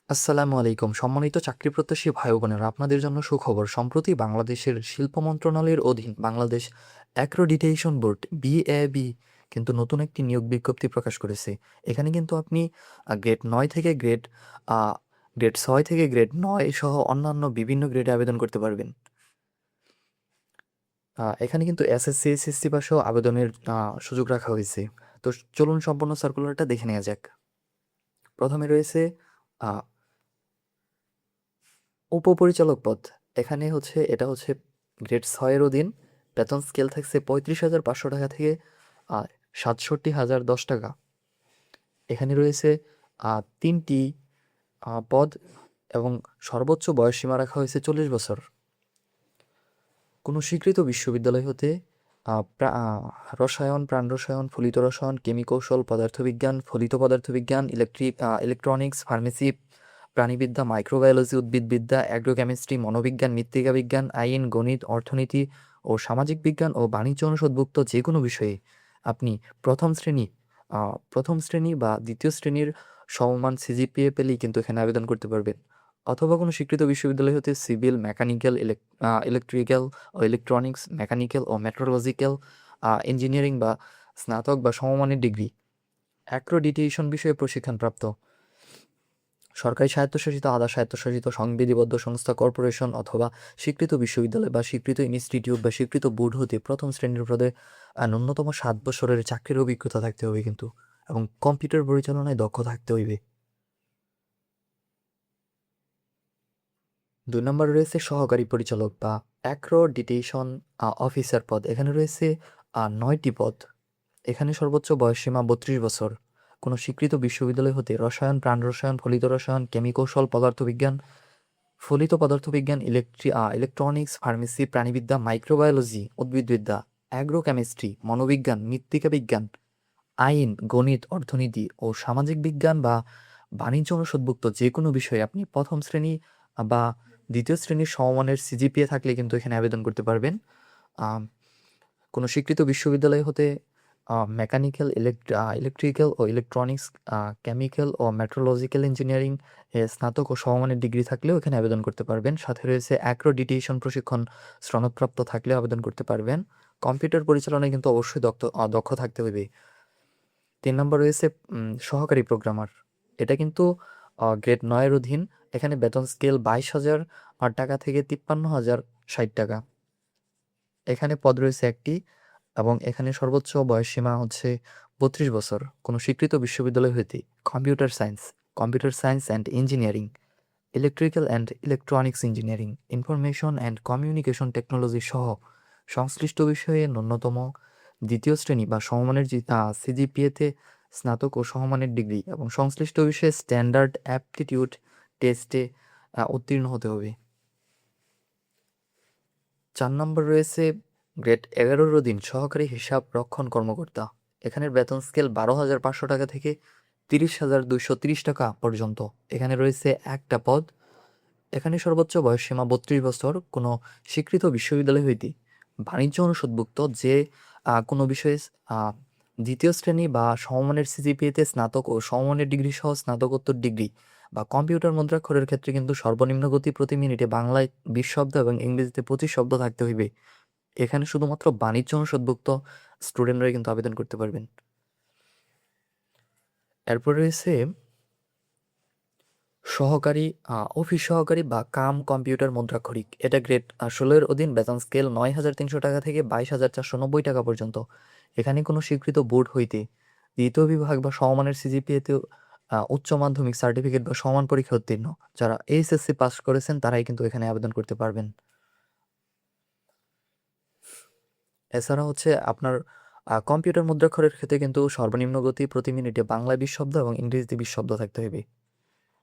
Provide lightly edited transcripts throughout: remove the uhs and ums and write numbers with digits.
আসসালামু আলাইকুম। সম্মানিত চাকরিপ্রত্যাশী ভাই ও বোনেরা, আপনাদের জন্য সুখবর। সম্প্রতি বাংলাদেশের শিল্প মন্ত্রণালয়ের অধীন বাংলাদেশ অ্যাক্রেডিটেশন বোর্ড BAB কিন্তু নতুন একটি নিয়োগ বিজ্ঞপ্তি প্রকাশ করেছে। এখানে কিন্তু আপনি গ্রেড 9 থেকে আ গ্রেড 6 থেকে গ্রেড 9 সহ অন্যান্য বিভিন্ন গ্রেডে আবেদন করতে পারবেন। এখানে কিন্তু SSC, SSC পাশেও আবেদনের সুযোগ রাখা হয়েছে। তো চলুন সম্পূর্ণ সার্কুলারটা দেখে নেওয়া যাক। প্রথমে রয়েছে আ উপপরিচালক পদ। এটা হচ্ছে গ্রেড ৬ এর অধীন। বেতন স্কেল থাকছে ৩৫,৫০০ টাকা থেকে ৬৭,০১০ টাকা। এখানে রয়েছে ৩টি পদ এবং সর্বোচ্চ বয়সসীমা রাখা হয়েছে ৪০ বছর। কোনো স্বীকৃত বিশ্ববিদ্যালয় হতে রসায়ন, প্রাণরসায়ন, ফলিত রসায়ন, কেমিকৌশল, পদার্থবিজ্ঞান, ফলিত পদার্থবিজ্ঞান, ইলেকট্রনিক্স, ফার্মেসি, প্রাণীবিদ্যা, মাইক্রোবায়োলজি, উদ্ভিদবিদ্যা, অ্যাগ্রোকেমিস্ট্রি, মনোবিজ্ঞান, মৃত্তিকা বিজ্ঞান, আইন, গণিত, অর্থনীতি ও সামাজিক বিজ্ঞান ও বাণিজ্য অনুষদভুক্ত যে কোনো বিষয়ে আপনি প্রথম শ্রেণী প্রথম শ্রেণী বা দ্বিতীয় শ্রেণীর সমমান সিজিপিএ পেলেই কিন্তু এখানে আবেদন করতে পারবেন। অথবা কোনো স্বীকৃত বিশ্ববিদ্যালয় হতে সিভিল, মেকানিক্যাল, ইলেকট্রিক্যাল ও ইলেকট্রনিক্স, মেকানিক্যাল ও মেট্রোলজিক্যাল ইঞ্জিনিয়ারিং বা স্নাতক বা সমমানের ডিগ্রি, অ্যাক্রেডিটেশন বিষয়ে প্রশিক্ষণপ্রাপ্ত, সরকারি স্বায়ত্তশাসিত, আধা স্বায়ত্তশাসিত, সংবিধিবদ্ধ সংস্থা, কর্পোরেশন অথবা স্বীকৃত বিশ্ববিদ্যালয় বা স্বীকৃত ইনস্টিটিউট বা স্বীকৃত বোর্ড হতে প্রথম শ্রেণীর পদে ন্যূনতম ৭ বছরের চাকরির অভিজ্ঞতা থাকতে হবে কিন্তু, এবং কম্পিউটার পরিচালনায় দক্ষ থাকতে হইবে। ২ নম্বরে রয়েছে সহকারী পরিচালক বা অ্যাক্রেডিটেশন অফিসার পদ। এখানে রয়েছে ৯টি পদ। এখানে সর্বোচ্চ বয়সসীমা ৩২ বছর। কোনো স্বীকৃত বিশ্ববিদ্যালয় হতে রসায়ন, প্রাণরসায়ন, ফলিত রসায়ন, কেমিকৌশল, পদার্থবিজ্ঞান, ফলিত পদার্থবিজ্ঞান, ইলেকট্রনিক্স, ফার্মেসি, প্রাণীবিদ্যা, মাইক্রোবায়োলজি, উদ্ভিদবিদ্যা, অ্যাগ্রোকেমিস্ট্রি, মনোবিজ্ঞান, মৃত্তিকা বিজ্ঞান, আইন, গণিত, অর্থনীতি ও সামাজিক বিজ্ঞান বা বাণিজ্য অনুষদভুক্ত যে কোনো বিষয়ে আপনি প্রথম শ্রেণী বা দ্বিতীয় শ্রেণীর সমমানের সিজিপিএ থাকলে কিন্তু এখানে আবেদন করতে পারবেন। আম কোনো স্বীকৃত বিশ্ববিদ্যালয় হতে মেকানিক্যাল, ইলেকট্রিক্যাল ও ইলেকট্রনিক্স, কেমিক্যাল ও মেট্রোলজিক্যাল ইঞ্জিনিয়ারিং স্নাতক ও সমমানের ডিগ্রি থাকলেও এখানে আবেদন করতে পারবেন। সাথে রয়েছে অ্যাক্রেডিটেশন প্রশিক্ষণ সনদপ্রাপ্ত থাকলেও আবেদন করতে পারবেন। কম্পিউটার পরিচালনায় কিন্তু অবশ্যই দক্ষ থাকতে হবে। ৩ নম্বর রয়েছে সহকারী প্রোগ্রামার। এটা কিন্তু গ্রেড ৯ এর অধীন। এখানে বেতন স্কেল ২২,০০০ টাকা থেকে ৫৩,০৬০ টাকা। এখানে পদ রয়েছে ১টি এবং এখানে সর্বোচ্চ বয়সসীমা হচ্ছে ৩২ বছর। কোনো স্বীকৃত বিশ্ববিদ্যালয় হইতে computer science and engineering, electrical and electronics engineering, information and communication technology সহ সংশ্লিষ্ট বিষয়ে ন্যূনতম দ্বিতীয় শ্রেণী বা সমমানের সিজিপিএতে স্নাতক ও সমমানের ডিগ্রি এবং সংশ্লিষ্ট বিষয়ে স্ট্যান্ডার্ড অ্যাপটিটিউড টেস্টে উত্তীর্ণ হতে হবে। ৪ নম্বর রয়েছে গ্রেড ১১ এর অধীন সহকারী হিসাব রক্ষণ কর্মকর্তা। এখানের বেতন স্কেল ১২,৫০০ টাকা থেকে ৩০,২৩০ টাকা পর্যন্ত। এখানে রয়েছে ১টা পদ। এখানে সর্বোচ্চ বয়সসীমা ৩২ বছর। কোনো স্বীকৃত বিশ্ববিদ্যালয় হইতে বাণিজ্য অনুষদভুক্ত যে কোনো বিষয়ে আ দ্বিতীয় শ্রেণী বা সমমানের সিজিপিএতে স্নাতক ও সমমানের ডিগ্রি সহ স্নাতকোত্তর ডিগ্রি বা কম্পিউটার মুদ্রাক্ষরের ক্ষেত্রে কিন্তু সর্বনিম্ন গতি প্রতি মিনিটে বাংলায় ২০ শব্দ এবং ইংরেজিতে ২৫ শব্দ থাকতে হইবে। এখানে শুধুমাত্র বাণিজ্য অনুষদভুক্ত স্টুডেন্টরাই কিন্তু আবেদন করতে পারবেন। এরপর রয়েছে সহকারী অফিস সহকারী বা কম্পিউটার মুদ্রাক্ষরিক। এটা গ্রেড ১৬ এর অধীন। বেতন স্কেল ৯,৩০০ টাকা থেকে ২২,৪৯০ টাকা পর্যন্ত। এখানে কোনো স্বীকৃত বোর্ড হইতে দ্বিতীয় বিভাগ বা সমমানের সিজিপিএতে উচ্চ মাধ্যমিক সার্টিফিকেট বা সমান পরীক্ষায় উত্তীর্ণ যারা এইচএসসি পাস করেছেন তারাই কিন্তু এখানে আবেদন করতে পারবেন। এছাড়া হচ্ছে আপনার কম্পিউটার মুদ্রাক্ষরের ক্ষেত্রে কিন্তু সর্বনিম্ন গতি প্রতি মিনিটে বাংলায় ২০ শব্দ এবং ইংরেজিতে ২০ শব্দ থাকতে হবে।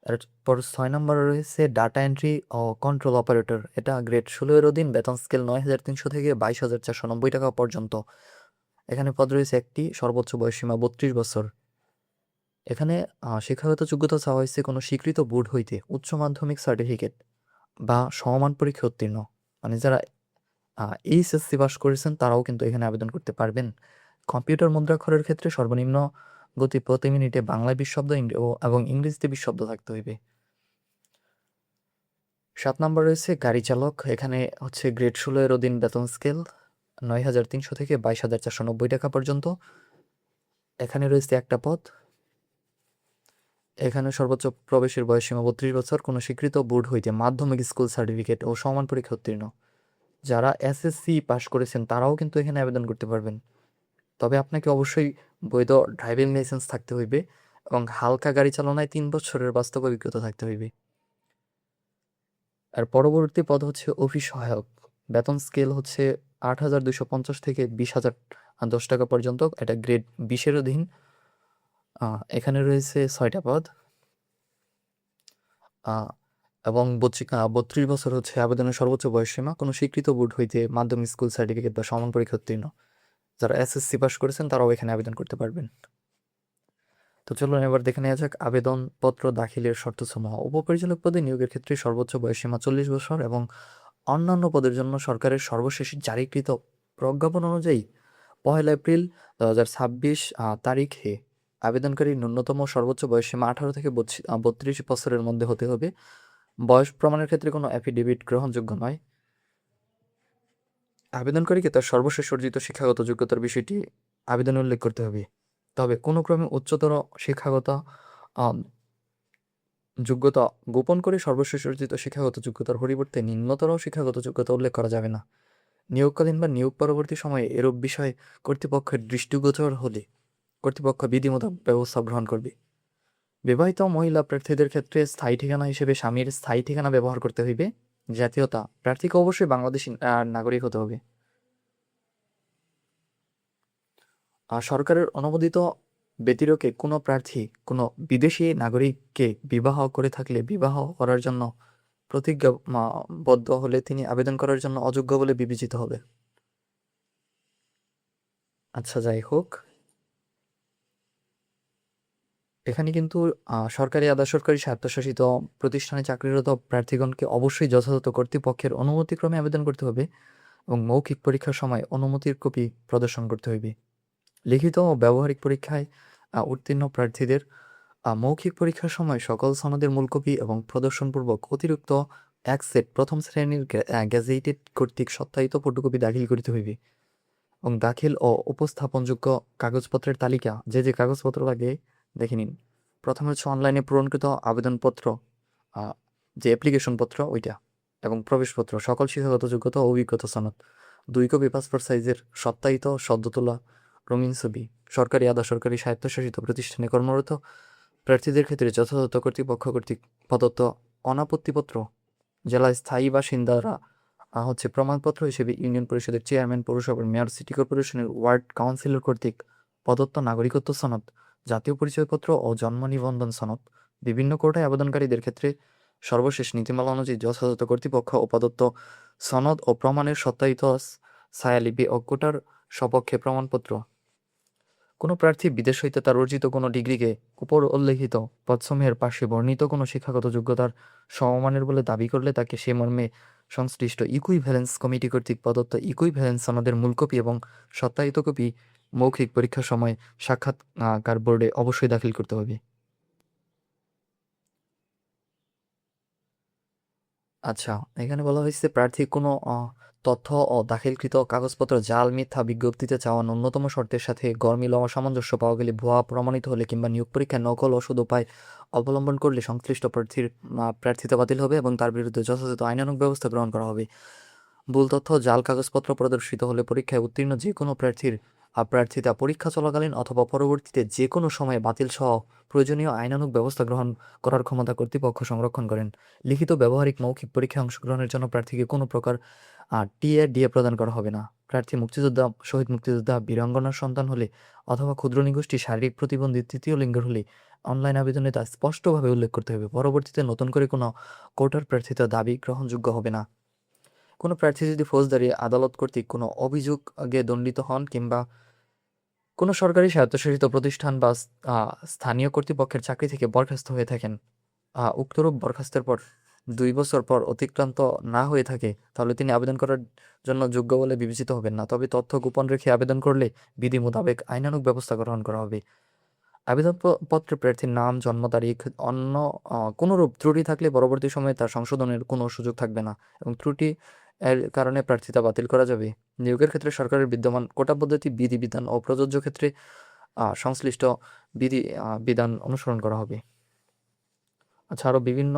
এরপর ৬ নম্বরে রয়েছে ডাটা এন্ট্রি ও কন্ট্রোল অপারেটর। এটা গ্রেড ১৬ এর অধীন। বেতন স্কেল ৯,৩০০ থেকে ২২,৪৯০ টাকা পর্যন্ত। এখানে পদ রয়েছে ১টি, সর্বোচ্চ বয়সসীমা ৩২ বছর। এখানে শিক্ষাগত যোগ্যতা চাওয়া হয়েছে কোনো স্বীকৃত বোর্ড হইতে উচ্চ মাধ্যমিক সার্টিফিকেট বা সমমান পরীক্ষায় উত্তীর্ণ। মানে যারা এইচএসসি পাস করেছেন তারাও কিন্তু এখানে আবেদন করতে পারবেন। কম্পিউটার মুদ্রাক্ষরের ক্ষেত্রে সর্বনিম্ন গতি প্রতি মিনিটে বাংলায় ২০ শব্দ এবং ইংরেজিতে ২০ শব্দ থাকতে হইবে। 7 নাম্বার রয়েছে গাড়ি চালক। এখানে হচ্ছে গ্রেড 16 এর অধীন বেতন স্কেল 9,300 থেকে 22,490 টাকা পর্যন্ত। এখানে রয়েছে একটা পদ। এখানে সর্বোচ্চ প্রবেশের বয়সসীমা 32 বছর। কোনো স্বীকৃত বোর্ড হইতে মাধ্যমিক স্কুল সার্টিফিকেট ও সমান পরীক্ষা উত্তীর্ণ। যারা এসএসসি পাশ করেছেন তারাও কিন্তু এখানে আবেদন করতে পারবেন। তবে আপনাকে অবশ্যই বৈধ ড্রাইভিং লাইসেন্স থাকতে হইবে এবং হালকা গাড়ি চালনায় 3 বছরের বাস্তব অভিজ্ঞতা থাকতে হইবে। আর পরবর্তী পদ হচ্ছে অফিস সহায়ক। বেতন স্কেল হচ্ছে 8,250 থেকে 20,010 টাকা পর্যন্ত। এটা গ্রেড 20 এর অধীন। এখানে রয়েছে 6টা পদ এবং 32 বছর হচ্ছে আবেদনের সর্বোচ্চ বয়সসীমা। কোনো স্বীকৃত বোর্ড হইতে মাধ্যমিক স্কুল সার্টিফিকেট বা সমান পরীক্ষা উত্তীর্ণ। যারা এসএসসি পাস করেছেন তারাও এখানে আবেদন করতে পারবেন। তো চলুন এবার দেখে নেওয়া যাক আবেদনপত্র দাখিলের শর্তসমূহ। উপপরিচালক পদে নিয়োগের ক্ষেত্রে সর্বোচ্চ বয়সসীমা 40 বছর এবং অন্যান্য পদের জন্য সরকারের সর্বশেষ জারিকৃত প্রজ্ঞাপন অনুযায়ী 1 এপ্রিল 2026 তারিখে আবেদনকারী ন্যূনতম সর্বোচ্চ বয়সসীমা 18 থেকে 32 বছরের মধ্যে হতে হবে। বয়স প্রমাণের ক্ষেত্রে কোনো অ্যাফিডেভিট গ্রহণযোগ্য নয়। আবেদনকারীকে তার সর্বশেষ অর্জিত শিক্ষাগত যোগ্যতার বিষয়টি আবেদনে উল্লেখ করতে হবে। তবে কোনো ক্রমে উচ্চতর শিক্ষাগত আম, যোগ্যতা গোপন করে সর্বশেষ অর্জিত শিক্ষাগত যোগ্যতার পরিবর্তে নিম্নতর শিক্ষাগত যোগ্যতা উল্লেখ করা যাবে না। নিয়োগকালীন বা নিয়োগ পরবর্তী সময়ে এরূপ বিষয়ে কর্তৃপক্ষের দৃষ্টিগোচর হলে কর্তৃপক্ষ বিধিমূলক ব্যবস্থা গ্রহণ করবে। বিবাহিত মহিলা প্রার্থীদের ক্ষেত্রে স্থায়ী ঠিকানা হিসেবে স্বামীর স্থায়ী ঠিকানা ব্যবহার করতে হইবে। জাতীয়তা প্রার্থীকে অবশ্যই বাংলাদেশী নাগরিক হতে হবে। আর সরকারের অনুমোদিত ব্যতিরেকে কোনো প্রার্থী কোনো বিদেশি নাগরিককে বিবাহ করে থাকলে বিবাহ করার জন্য প্রতিজ্ঞাবদ্ধ হলে তিনি আবেদন করার জন্য অযোগ্য বলে বিবেচিত হবে। আচ্ছা, যাই হোক, এখানে কিন্তু সরকারি আধা সরকারি স্বায়ত্তশাসিত প্রতিষ্ঠানে চাকরিরত প্রার্থীগণকে অবশ্যই যথাযথ কর্তৃপক্ষের অনুমতিক্রমে আবেদন করতে হবে এবং মৌখিক পরীক্ষার সময় অনুমতির কপি প্রদর্শন করতে হইবে। লিখিত ও ব্যবহারিক পরীক্ষায় উত্তীর্ণ প্রার্থীদের মৌখিক পরীক্ষার সময় সকল সনদের মূল কপি এবং প্রদর্শনপূর্বক অতিরিক্ত এক সেট প্রথম শ্রেণীর গ্যাজেটেড কর্তৃক সত্যায়িত ফটোকপি দাখিল করিতে হইবে এবং দাখিল ও উপস্থাপনযোগ্য কাগজপত্রের তালিকা যে কাগজপত্র লাগে দেখে নিন। প্রথমে হচ্ছে অনলাইনে পূরণকৃত আবেদনপত্র, যে অ্যাপ্লিকেশন পত্র ওইটা, এবং প্রবেশপত্র, সকল শিক্ষাগত যোগ্যতা ও অভিজ্ঞতা সনদ, 2 কপি পাসপোর্ট সাইজের সত্যায়িত সদ্য তোলা রঙিন ছবি। সরকারি আধা সরকারি স্বায়ত্তশাসিত প্রতিষ্ঠানে কর্মরত প্রার্থীদের ক্ষেত্রে যথাযথ কর্তৃপক্ষ কর্তৃক প্রদত্ত অনাপত্তিপত্র, জেলায় স্থায়ী বাসিন্দারা হচ্ছে প্রমাণপত্র হিসেবে ইউনিয়ন পরিষদের চেয়ারম্যান, পৌরসভার মেয়র, সিটি কর্পোরেশনের ওয়ার্ড কাউন্সিলর কর্তৃক প্রদত্ত নাগরিকত্ব সনদ, জাতীয় পরিচয়পত্র ও জন্ম নিবন্ধন সনদ। বিভিন্ন কোটায় আবেদনকারীদের ক্ষেত্রে সর্বশেষ নীতিমালা অনুযায়ী যথাযথ কর্তৃপক্ষ ও প্রদত্ত সনদ ও প্রমাণের সত্যায়িত ছায়ালিপি ও কোটার সপক্ষে প্রমাণপত্র। কোনো প্রার্থী বিদেশ হইতে তার অর্জিত কোনো ডিগ্রিকে উপর উল্লেখিত পদসমূহের পাশে বর্ণিত কোনো শিক্ষাগত যোগ্যতার সমমানের বলে দাবি করলে তাকে সে মর্মে সংশ্লিষ্ট ইকুইভ্যালেন্স কমিটি কর্তৃক প্রদত্ত ইকুইভ্যালেন্স সনদের মূল কপি এবং সত্যায়িত কপি মৌখিক পরীক্ষার সময় সাক্ষাৎকার বোর্ডে অবশ্যই দাখিল করতে হবে। আচ্ছা, এখানে বলা হয়েছে প্রার্থী কোনো তথ্য ও দাখিলকৃত কাগজপত্র জাল, মিথ্যা, বিজ্ঞপ্তিতে চাওয়া ন্যূনতম শর্তের সাথে গরমিল ও অসামঞ্জস্য পাওয়া গেলে, ভুয়া প্রমাণিত হলে কিংবা নিয়োগ পরীক্ষায় নকল ওষুধ উপায় অবলম্বন করলে সংশ্লিষ্ট প্রার্থীর প্রার্থিতা বাতিল হবে এবং তার বিরুদ্ধে যথাযথ আইনানুগ ব্যবস্থা গ্রহণ করা হবে। ভুল তথ্য, জাল কাগজপত্র প্রদর্শিত হলে পরীক্ষায় উত্তীর্ণ যে কোনো প্রার্থীর প্রার্থিতা পরীক্ষা চলাকালীন অথবা পরবর্তীতে যে কোনো সময়ে বাতিল সহ প্রয়োজনীয় আইনানুগ ব্যবস্থা গ্রহণ করার ক্ষমতা কর্তৃপক্ষ সংরক্ষণ করেন। লিখিত, ব্যবহারিক, মৌখিক পরীক্ষায় অংশগ্রহণের জন্য প্রার্থীকে কোনো প্রকার টিএ ডিএ প্রদান করা হবে না। প্রার্থী মুক্তিযোদ্ধা, শহীদ মুক্তিযোদ্ধা, বীরাঙ্গনার সন্তান হলে অথবা ক্ষুদ্র নিগোষ্ঠী, শারীরিক প্রতিবন্ধী, তৃতীয় লিঙ্গের হলে অনলাইন আবেদনে তা স্পষ্টভাবে উল্লেখ করতে হবে। পরবর্তীতে নতুন করে কোনো কোটার প্রার্থিতা দাবি গ্রহণযোগ্য হবে না। কোনো প্রার্থী যদি ফৌজদারি আদালত কর্তৃক কোনো অভিযোগে দণ্ডিত হন কিংবা কোনো সরকারি স্বায়ত্তশাসিত প্রতিষ্ঠান বা স্থানীয় কর্তৃপক্ষের চাকরি থেকে বরখাস্ত হয়ে থাকেন, উক্তরূপ বরখাস্তের পর 2 বছর পর অতিক্রান্ত না হয়ে থাকে, তাহলে তিনি আবেদন করার জন্য যোগ্য বলে বিবেচিত হবেন না। তবে তথ্য গোপন রেখে আবেদন করলে বিধি মোতাবেক আইনানুগ ব্যবস্থা গ্রহণ করা হবে। আবেদনপত্রে প্রার্থীর নাম, জন্ম তারিখ, অন্য কোনোরূপ ত্রুটি থাকলে পরবর্তী সময়ে তার সংশোধনের কোনো সুযোগ থাকবে না এবং ত্রুটি এর কারণে প্রার্থিতা বাতিল করা যাবে। নিয়োগের ক্ষেত্রে সরকারের বিদ্যমান কোটা পদ্ধতি, বিধিবিধান ও প্রযোজ্য ক্ষেত্রে সংশ্লিষ্ট বিধান অনুসরণ করা হবে। আচ্ছা, আরও বিভিন্ন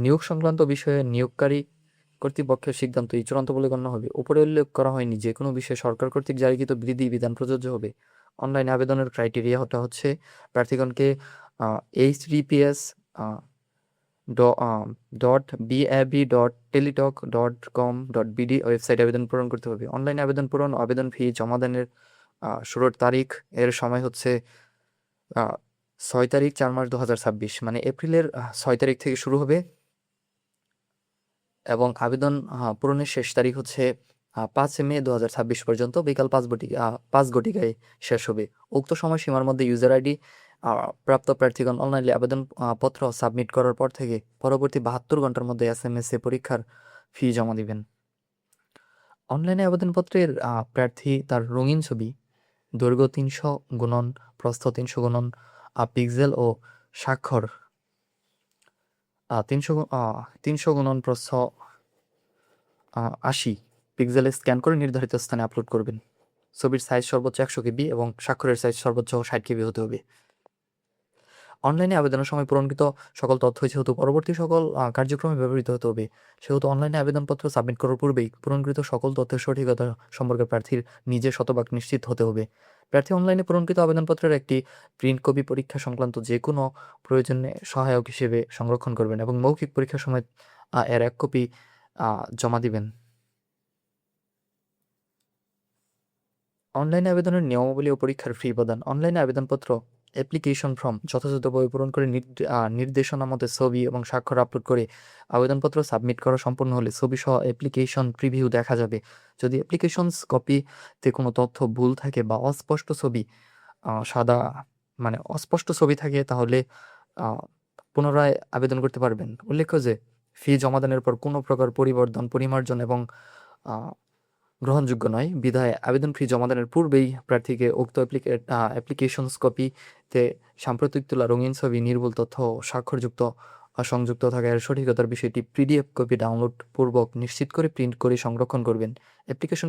নিয়োগ সংক্রান্ত বিষয়ে নিয়োগকারী কর্তৃপক্ষের সিদ্ধান্তই চূড়ান্ত বলে গণ্য হবে। উপরে উল্লেখ করা হয়নি যে কোনো বিষয়ে সরকার কর্তৃক জারিকৃত বিধান প্রযোজ্য হবে। অনলাইনে আবেদনের ক্রাইটেরিয়াটা হচ্ছে প্রার্থীগণকে https .bab.টেলিটক.com.bd ওয়েবসাইটে আবেদন পূরণ করতে হবে। অনলাইনে আবেদন পূরণ, আবেদন ফি জমা দানের শুরুর তারিখ এর সময় হচ্ছে 6 তারিখ 4 মাস 2026, মানে এপ্রিলের 6 তারিখ থেকে শুরু হবে এবং আবেদন পূরণের শেষ তারিখ হচ্ছে 5 মে 2026 পর্যন্ত বিকাল 5 ঘটিকায় শেষ হবে। উক্ত সময়সীমার মধ্যে ইউজার আইডি প্রাপ্ত প্রার্থীগণ অনলাইনে আবেদন পত্র সাবমিট করার পর থেকে পরবর্তী 72 ঘন্টার মধ্যে SMS এ পরীক্ষার ফি জমা দিবেন। অনলাইনে আবেদনপত্রের প্রার্থী তার রঙিন ছবি, দৈর্ঘ্য 300 গুণন প্রস্থ 300 গুণন পিক্সেল ও স্বাক্ষর 300 গুণন প্রস্থ 80 পিক্সেলে স্ক্যান করে নির্ধারিত স্থানে আপলোড করবেন। ছবির সাইজ সর্বোচ্চ 100 KB এবং স্বাক্ষরের সাইজ সর্বোচ্চ 60 KB হতে হবে। অনলাইনে আবেদনের সময় পূরণকৃত সকল তথ্য যেহেতু পরবর্তী সকল কার্যক্রমে ব্যবহৃত হতে হবে, সেহেতু অনলাইনে আবেদনপত্র সাবমিট করার পূর্বেই পূরণকৃত সকল তথ্যের সঠিকতা সম্পর্কে প্রার্থীর নিজে শতভাগ নিশ্চিত হতে হবে। প্রার্থী অনলাইনে পূরণকৃত আবেদনপত্রের একটি প্রিন্ট কপি পরীক্ষা সংক্রান্ত যে কোনো প্রয়োজনে সহায়ক হিসেবে সংরক্ষণ করবেন এবং মৌখিক পরীক্ষার সময় এর 1 কপি জমা দিবেন। অনলাইনে আবেদনের নিয়মাবলী ও পরীক্ষার ফি প্রদান। অনলাইনে আবেদনপত্র অ্যাপ্লিকেশন ফর্ম যথাযথভাবে পূরণ করে নির্দেশনা মতে ছবি এবং স্বাক্ষর আপলোড করে আবেদনপত্র সাবমিট করা সম্পূর্ণ হলে ছবি সহ অ্যাপ্লিকেশন প্রিভিউ দেখা যাবে। যদি অ্যাপ্লিকেশনস কপিতে কোনো তথ্য ভুল থাকে বা অস্পষ্ট ছবি অস্পষ্ট ছবি থাকে তাহলে পুনরায় আবেদন করতে পারবেন। উল্লেখ্য যে ফি জমাদানের পর কোনো প্রকার পরিবর্তন, পরিমার্জন এবং গ্রহণযোগ্য নয়, বিধায় আবেদন ফি জমাদানের পূর্বেই প্রার্থীকে উক্ত অ্যাপ্লিকেশনস কপিতে সাম্প্রতিক তোলা রঙিন ছবি, নির্ভুল তথ্য স্বাক্ষরযুক্ত সংযুক্ত থাকা এর সঠিকতার বিষয়টি PDF কপি ডাউনলোড পূর্বক নিশ্চিত করে প্রিন্ট করে সংরক্ষণ করবেন। অ্যাপ্লিকেশন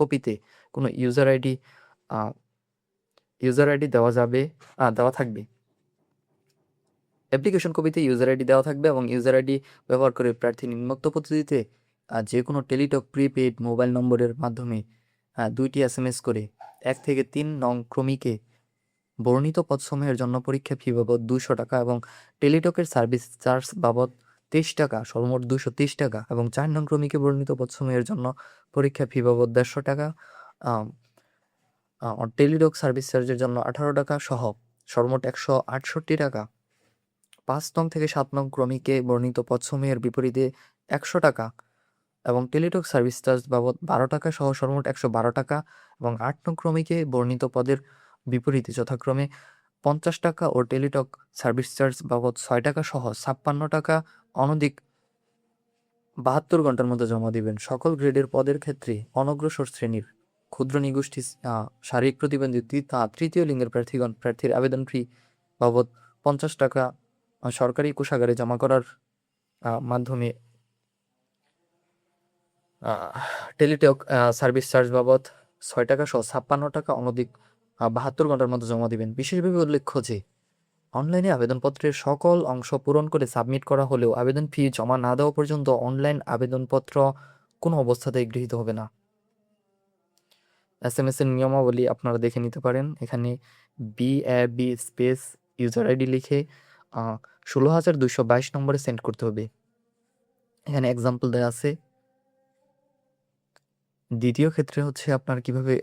কপিতে কোনো ইউজার আইডি দেওয়া থাকবে। অ্যাপ্লিকেশন কপিতে ইউজার আইডি দেওয়া থাকবে এবং ইউজার আইডি ব্যবহার করে প্রার্থী নিম্নোক্ত পদ্ধতিতে যে কোনো টেলিটক প্রিপেইড মোবাইল নম্বরের মাধ্যমে 2টি SMS করে 1 থেকে 3 নং ক্রমিকে বর্ণিত পদসমূহের জন্য পরীক্ষা ফি বাবদ 200 টাকা এবং টেলিটকের সার্ভিস চার্জ বাবদ 23 টাকা, সর্বমোট 230 টাকা এবং 4 নং ক্রমিকে বর্ণিত পদসমূহের জন্য পরীক্ষা ফি বাবদ 150 টাকা, টেলিটক সার্ভিস চার্জের জন্য 18 টাকা সহ সর্বমোট 168 টাকা। 5 নং থেকে 7 নং ক্রমিকে বর্ণিত পদসমূহের বিপরীতে 100 টাকা এবং টেলিটক সার্ভিস চার্জ বাবদ 12 টাকা সহ সর্বমোট 112 টাকা এবং 8 নং ক্রমিকে বর্ণিত পদের বিপরীতে যথাক্রমে 50 টাকা ও টেলিটক সার্ভিস চার্জ বাবদ 6 টাকা সহ 56 টাকা অনধিক 72 ঘন্টার মধ্যে জমা দিবেন। সকল গ্রেডের পদের ক্ষেত্রে অনগ্রসর শ্রেণীর, ক্ষুদ্র নিগোষ্ঠী, শারীরিক প্রতিবন্ধী, তৃতীয় লিঙ্গের প্রার্থীর আবেদন ফি বাবদ 50 টাকা সরকারি কোষাগারে জমা করার মাধ্যমে টেলিটক সার্ভিস চার্জ বাবদ 6 টাকা সহ 56 টাকা অনধিক 72 ঘন্টার মধ্যে জমা দিবেন। বিশেষভাবে উল্লেখ্য যে অনলাইনে আবেদনপত্রের সকল অংশ পূরণ করে সাবমিট করা হলেও আবেদন ফি জমা না দেওয়া পর্যন্ত অনলাইন আবেদনপত্র কোনো অবস্থাতেই গৃহীত হবে না। SMS এর নিয়মাবলী আপনারা দেখে নিতে পারেন। এখানে BAB স্পেস ইউজার আইডি লিখে 16,222 নম্বরে সেন্ড করতে হবে। এখানে এক্সাম্পল দেওয়া আছে। দ্বিতীয় ক্ষেত্রে হচ্ছে আপনার কিভাবে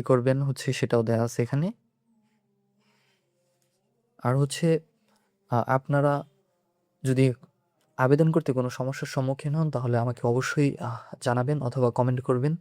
করবেন হচ্ছে সেটাও দেওয়া আছে এখানে। আর হচ্ছে আপনারা যদি আবেদন করতে কোনো সমস্যার সম্মুখীন হন তাহলে আমাকে অবশ্যই জানাবেন অথবা কমেন্ট করবেন।